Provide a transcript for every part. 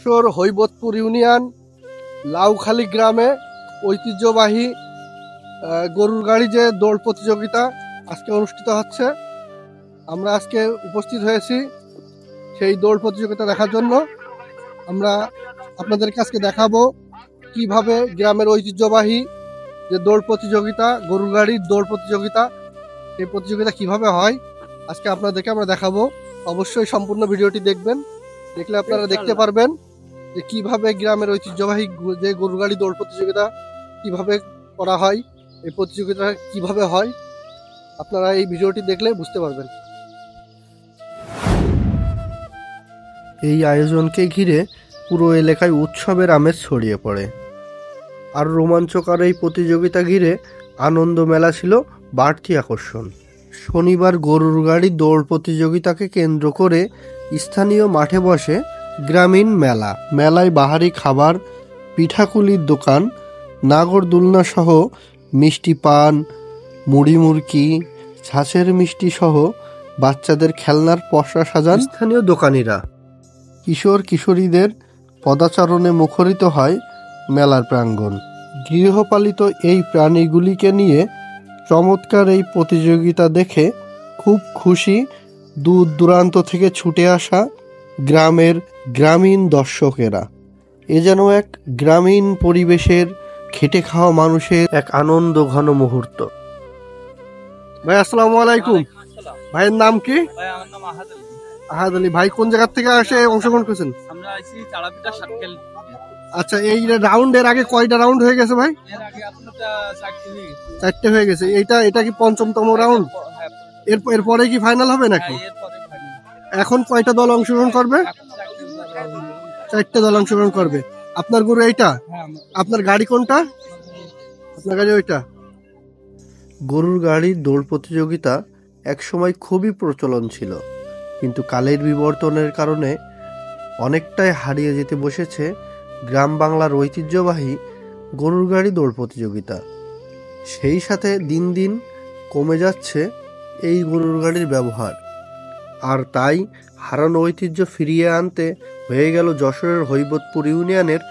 Jessore Haibatpur union Laukhali গ্রামে ঐতিহ্যবাহী গরুর গাড়ি যে দৌড় প্রতিযোগিতা আজকে অনুষ্ঠিত হচ্ছে। আমরা আজকে উপস্থিত হয়েছি সেই দৌড় প্রতিযোগিতা দেখার জন্য। আমরা আপনাদেরকে আজকে দেখাবো কিভাবে গ্রামের ঐতিহ্যবাহী যে দৌড় প্রতিযোগিতা, গরুর গাড়ির দৌড় প্রতিযোগিতা, এই প্রতিযোগিতা কিভাবে হয় আজকে আপনাদেরকে আমরা দেখাবো। অবশ্যই সম্পূর্ণ ভিডিওটি দেখবেন, দেখলে আপনারা দেখতে পারবেন যে কিভাবে গ্রামের ঐতিহ্যবাহী যে গরুর গাড়ি দৌড় প্রতিযোগিতা কিভাবে করা হয়, এই প্রতিযোগিতা কিভাবে হয় আপনারা এই ভিডিওটি দেখলে বুঝতে পারবেন। এই আয়োজনকে ঘিরে পুরো এলাকায় উৎসবের আমেজ ছড়িয়ে পড়ে। আর রোমাঞ্চকর এই প্রতিযোগিতা ঘিরে আনন্দ মেলা ছিল বাড়তি আকর্ষণ। শনিবার গরুর গাড়ি দৌড় প্রতিযোগিতাকে কেন্দ্র করে স্থানীয় মাঠে বসে গ্রামীণ মেলা। মেলায় বাহারি খাবার, পিঠাকুলির দোকান, নাগরদোলনা সহ মিষ্টি পান, মুড়ি মুড়কি, ছাঁচের মিষ্টি সহ বাচ্চাদের খেলনার পসরা সাজান স্থানীয় দোকানিরা। কিশোর কিশোরীদের পদাচারণে মুখরিত হয় মেলার প্রাঙ্গণ। গৃহপালিত এই প্রাণীগুলিকে নিয়ে চমৎকার এই প্রতিযোগিতা দেখে খুব খুশি দূর দূরান্ত থেকে ছুটে আসা গ্রামের গ্রামীণ দর্শকেরা। এ যেন এক গ্রামীণ পরিবেশের খেটে খাওয়া মানুষের এক আনন্দ ঘন মুহূর্ত। ভাই আসসালামু আলাইকুম। ভাইয়ের নাম কি? ভাই আমার নাম আহাদ আলী। আহাদ আলী ভাই কোন জায়গা থেকে এসে অংশগ্রহণ করেছেন? আমরা আইছি চাড়াপিটা সাতকেল। আচ্ছা, এই রাউন্ডের আগে কয়টা রাউন্ড হয়ে গেছে ভাই? এর আগে আপনারটা 4টে হয়ে গেছে। এটা কি পঞ্চমতম রাউন্ড? এরপরে কি ফাইনাল হবে নাকি? এখন কয়টা দল অংশগ্রহণ করবে? 4টে দল অংশগ্রহণ করবে। আপনার গরু এইটা? আপনার গাড়ি কোনটা? আপনার গাড়ি ওইটা। গরুর গাড়ির দৌড় প্রতিযোগিতা একসময় খুবই প্রচলন ছিল, কিন্তু কালের বিবর্তনের কারণে অনেকটাই হারিয়ে যেতে বসেছে গ্রাম বাংলার ঐতিহ্যবাহী গরুর গাড়ি দৌড় প্রতিযোগিতা। সেই সাথে দিন দিন কমে যাচ্ছে এই গরুর গাড়ির ব্যবহার। আর তাই হারানো ঐতিহ্য ফিরিয়ে আনতে হয়ে গেল যশোরের হৈবতপুর ইউনিয়নের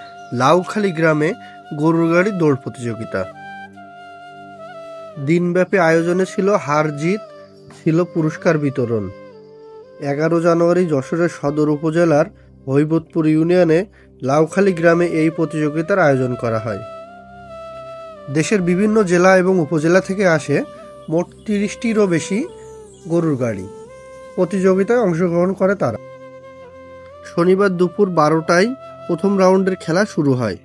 লাউখালী গ্রামে গরুর গাড়ি দৌড় প্রতিযোগিতা। দিনব্যাপী আয়োজনে ছিল হার জিত, ছিল পুরস্কার বিতরণ। 11 জানুয়ারি যশোরের সদর উপজেলার হৈবতপুর ইউনিয়নে লাউখালী গ্রামে এই প্রতিযোগিতার আয়োজন করা হয়। দেশের বিভিন্ন জেলা এবং উপজেলা থেকে আসে মোট 30টিরও বেশি গরুর গাড়ি। প্রতিযোগিতায় অংশগ্রহণ করে তারা। শনিবার দুপুর 12টায় প্রথম রাউন্ডের খেলা শুরু হয়।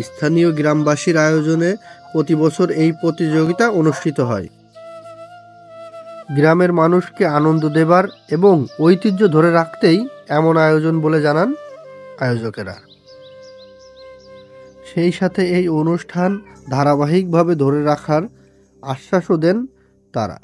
স্থানীয় গ্রামবাসীর আয়োজনে প্রতি বছর এই প্রতিযোগিতা অনুষ্ঠিত হয় গ্রামের মানুষকে আনন্দ দেবার এবং ঐতিহ্য ধরে রাখতেই এমন আয়োজন বলে জানান আয়োজকেরা। সেই সাথে এই অনুষ্ঠান ধারাবাহিকভাবে ধরে রাখার আশ্বাসও দেন তারা।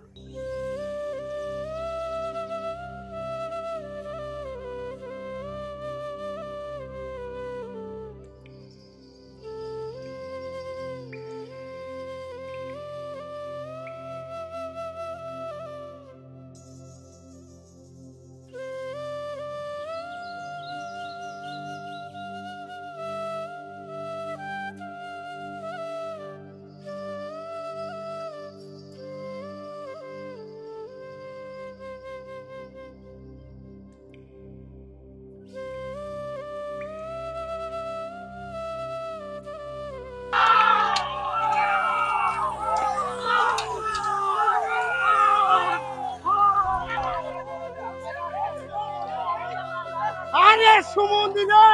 আরে সুমন দিলে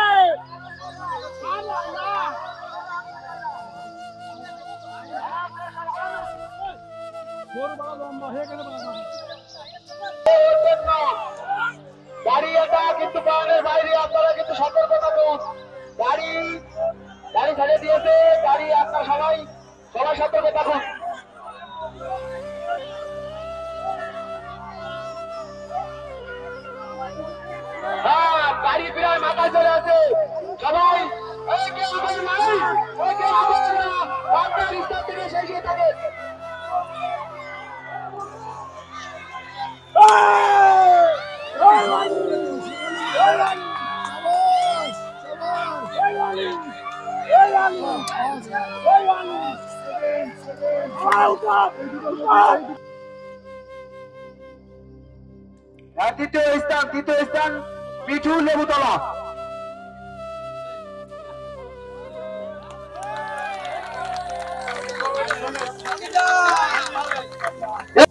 গাড়ি এটা কিন্তু পাহাড়ের বাইরে, আপনারা কিন্তু সতর্ক থাকুন। গাড়ি ছেড়ে দিয়েছে, গাড়ি আপনার সবাই সতর্ক থাকুন। হ্যাঁ, গাড়ি প্রায় মাথায় চলে আছে। সবাই আপনার স্থান থেকে শেষে থাকে। তৃতীয় স্থান পিঠু লেবুতলা।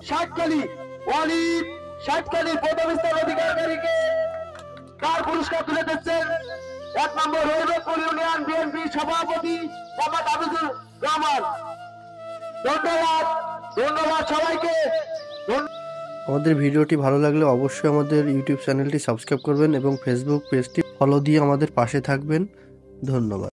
ষাটখালী ওয়ালিদ, ষাটখালী প্রথম স্থান অধিকারীকে তার পুরস্কার তুলে দিচ্ছেন 1 নম্বর রৌনকপুর ইউনিয়ন বিএনপি সভাপতি মোহাম্মদ আবিদুর রহমান। ধন্যবাদ, ধন্যবাদ সবাইকে। আমাদের ভিডিওটি ভালো লাগলে অবশ্যই আমাদের ইউটিউব চ্যানেলটি সাবস্ক্রাইব করবেন এবং ফেসবুক পেজটি ফলো দিয়ে আমাদের পাশে থাকবেন। ধন্যবাদ।